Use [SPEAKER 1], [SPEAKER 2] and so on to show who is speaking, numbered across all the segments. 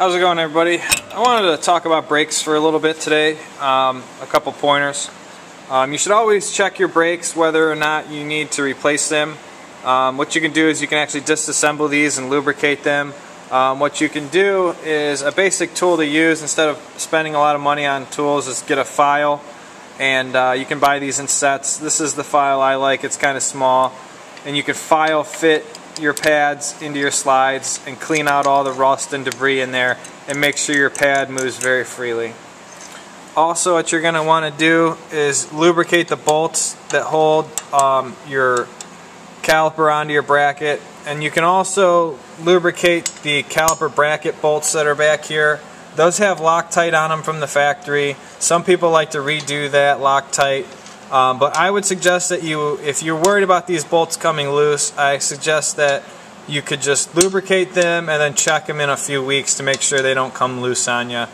[SPEAKER 1] How's it going, everybody? I wanted to talk about brakes for a little bit today. A couple pointers. You should always check your brakes whether or not you need to replace them. What you can do is you can actually disassemble these and lubricate them. What you can do is a basic tool to use instead of spending a lot of money on tools is get a file, and you can buy these in sets. This is the file I like. It's kind of small, and you can file fit your pads into your slides and clean out all the rust and debris in there and make sure your pad moves very freely. Also, what you're going to want to do is lubricate the bolts that hold your caliper onto your bracket, and you can also lubricate the caliper bracket bolts that are back here. Those have Loctite on them from the factory. Some people like to redo that Loctite. But I would suggest that if you're worried about these bolts coming loose, I suggest that you could just lubricate them and then check them in a few weeks to make sure they don't come loose on you.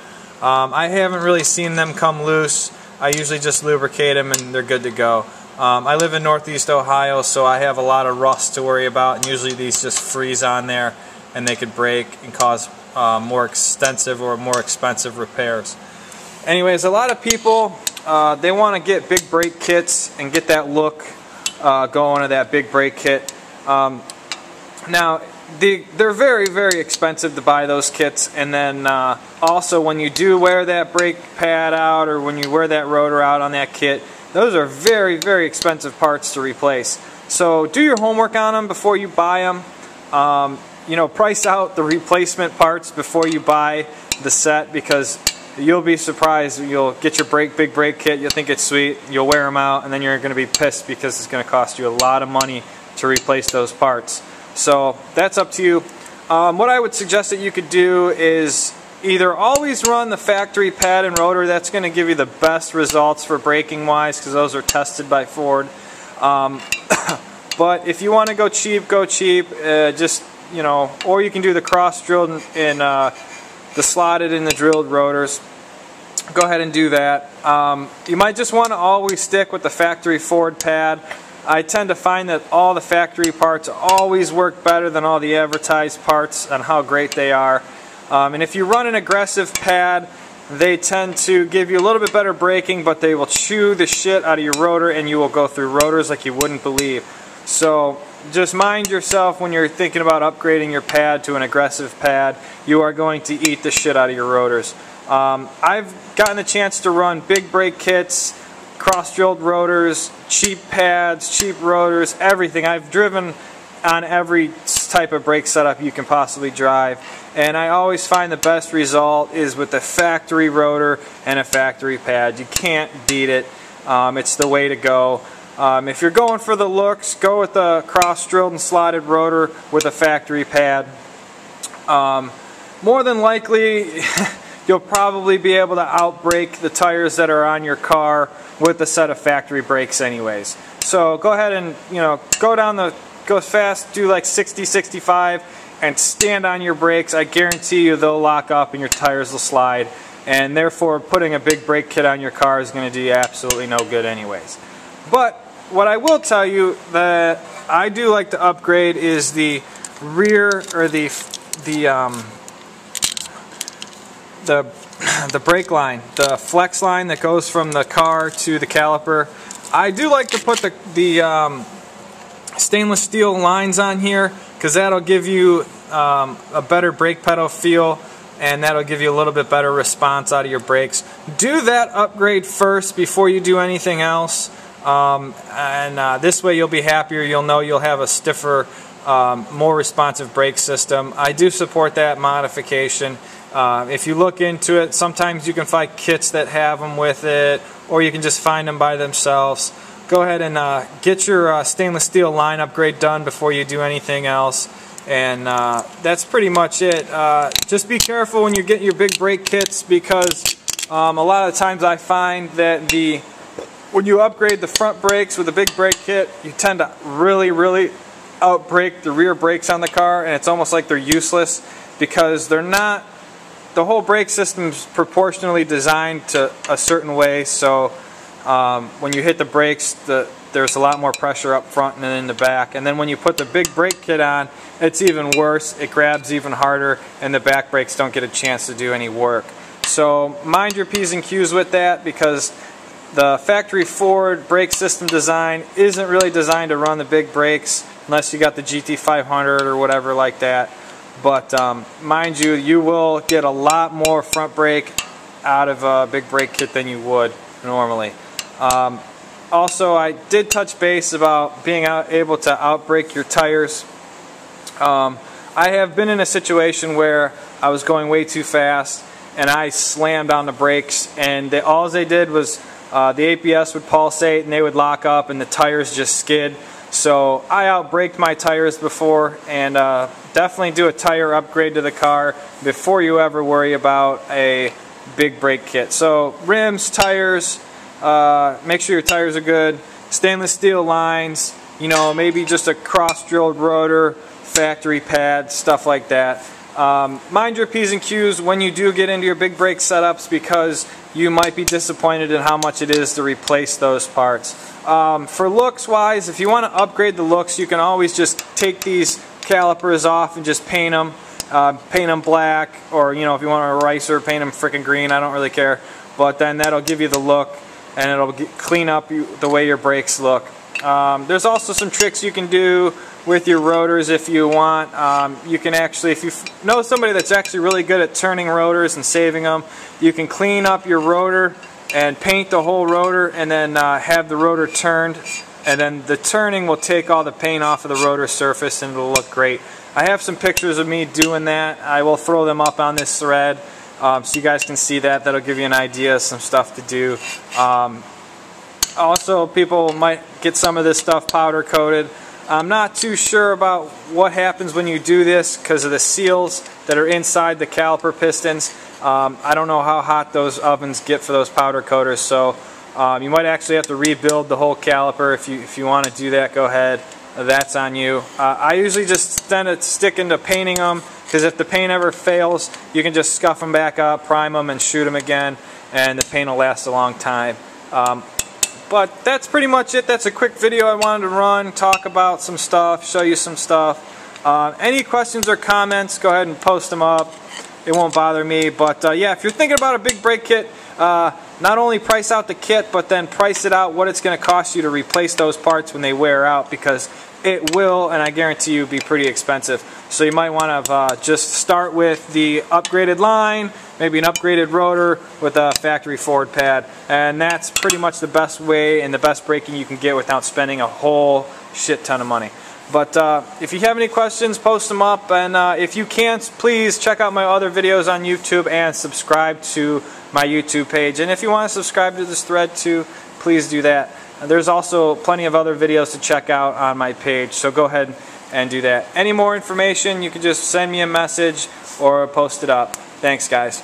[SPEAKER 1] I haven't really seen them come loose. I usually just lubricate them and they're good to go. I live in Northeast Ohio, so I have a lot of rust to worry about, and usually these just freeze on there and they could break and cause more extensive or more expensive repairs. Anyways, a lot of people they want to get big brake kits and get that look going to that big brake kit. Now, they're very, very expensive to buy those kits, and then also when you do wear that brake pad out or when you wear that rotor out on that kit, those are very, very expensive parts to replace. So do your homework on them before you buy them. You know, price out the replacement parts before you buy the set, because you'll be surprised. You'll get your big brake kit, you'll think it's sweet, you'll wear them out, and then you're going to be pissed because it's going to cost you a lot of money to replace those parts. So that's up to you. What I would suggest that you could do is either always run the factory pad and rotor. That's going to give you the best results for braking wise, because those are tested by Ford. But if you want to go cheap, go cheap. Just, you know, or you can do the cross drilled and the slotted and the drilled rotors. Go ahead and do that. You might just want to always stick with the factory Ford pad. I tend to find that all the factory parts always work better than all the advertised parts on how great they are. And if you run an aggressive pad, they tend to give you a little bit better braking, but they will chew the shit out of your rotor and you will go through rotors like you wouldn't believe. So just mind yourself when you're thinking about upgrading your pad to an aggressive pad. You are going to eat the shit out of your rotors. I've gotten the chance to run big brake kits, cross-drilled rotors, cheap pads, cheap rotors, everything. I've driven on every type of brake setup you can possibly drive, and I always find the best result is with the factory rotor and a factory pad. You can't beat it. It's the way to go. If you're going for the looks, go with the cross-drilled and slotted rotor with a factory pad. More than likely, you'll probably be able to outbrake the tires that are on your car with a set of factory brakes anyways. So go ahead and, you know, go fast, do like 60, 65, and stand on your brakes. I guarantee you they'll lock up and your tires will slide, and therefore putting a big brake kit on your car is going to do you absolutely no good anyways. But what I will tell you that I do like to upgrade is the rear, or the brake line, the flex line that goes from the car to the caliper. I do like to put the stainless steel lines on here, because that'll give you a better brake pedal feel, and that'll give you a little bit better response out of your brakes. Do that upgrade first before you do anything else. This way you'll be happier. You'll know you'll have a stiffer, more responsive brake system. I do support that modification. If you look into it, sometimes you can find kits that have them with it, or you can just find them by themselves. Go ahead and get your stainless steel line upgrade done before you do anything else. And that's pretty much it. Just be careful when you get your big brake kits, because a lot of the times I find that when you upgrade the front brakes with a big brake kit, you tend to really outbrake the rear brakes on the car, and it's almost like they're useless, because they're not. The whole brake system is proportionally designed to a certain way, so when you hit the brakes, the there's a lot more pressure up front and in the back. And then when you put the big brake kit on, it's even worse. It grabs even harder, and the back brakes don't get a chance to do any work. So mind your P's and Q's with that, because the factory Ford brake system design isn't really designed to run the big brakes unless you got the GT500 or whatever like that. But mind you, you will get a lot more front brake out of a big brake kit than you would normally. Also, I did touch base about being able to outbrake your tires. I have been in a situation where I was going way too fast and I slammed on the brakes, and all they did was the ABS would pulsate and they would lock up and the tires just skid. So I outbraked my tires before, and definitely do a tire upgrade to the car before you ever worry about a big brake kit. So rims, tires, make sure your tires are good, stainless steel lines, you know, maybe just a cross-drilled rotor, factory pad, stuff like that. Mind your P's and Q's when you do get into your big brake setups, because you might be disappointed in how much it is to replace those parts. For looks wise, if you want to upgrade the looks, you can always just take these calipers off and just paint them black, or you know, if you want a ricer, paint them frickin' green, I don't really care. But then that'll give you the look, and it'll clean up the way your brakes look. There's also some tricks you can do with your rotors if you want. You can actually, if you know somebody that's actually really good at turning rotors and saving them, you can clean up your rotor and paint the whole rotor, and then have the rotor turned, and then the turning will take all the paint off of the rotor surface and it'll look great. I have some pictures of me doing that. I will throw them up on this thread so you guys can see that. That'll give you an idea of some stuff to do. Also, people might get some of this stuff powder coated. I'm not too sure about what happens when you do this because of the seals that are inside the caliper pistons. I don't know how hot those ovens get for those powder coaters, so you might actually have to rebuild the whole caliper. If you want to do that, go ahead. That's on you. I usually just tend to stick into painting them, because if the paint ever fails, you can just scuff them back up, prime them, and shoot them again, and the paint will last a long time. But that's pretty much it. That's a quick video I wanted to run, talk about some stuff, show you some stuff. Any questions or comments, go ahead and post them up. It won't bother me. But yeah, if you're thinking about a big brake kit, not only price out the kit, but then price it out what it's going to cost you to replace those parts when they wear out, because it will, and I guarantee you, be pretty expensive. So you might want to just start with the upgraded line, maybe an upgraded rotor with a factory Ford pad, and that's pretty much the best way and the best braking you can get without spending a whole shit ton of money. But if you have any questions, post them up, and if you can't, please check out my other videos on YouTube and subscribe to my YouTube page. And if you want to subscribe to this thread too, please do that. There's also plenty of other videos to check out on my page, so go ahead and do that. Any more information, you can just send me a message or post it up. Thanks, guys.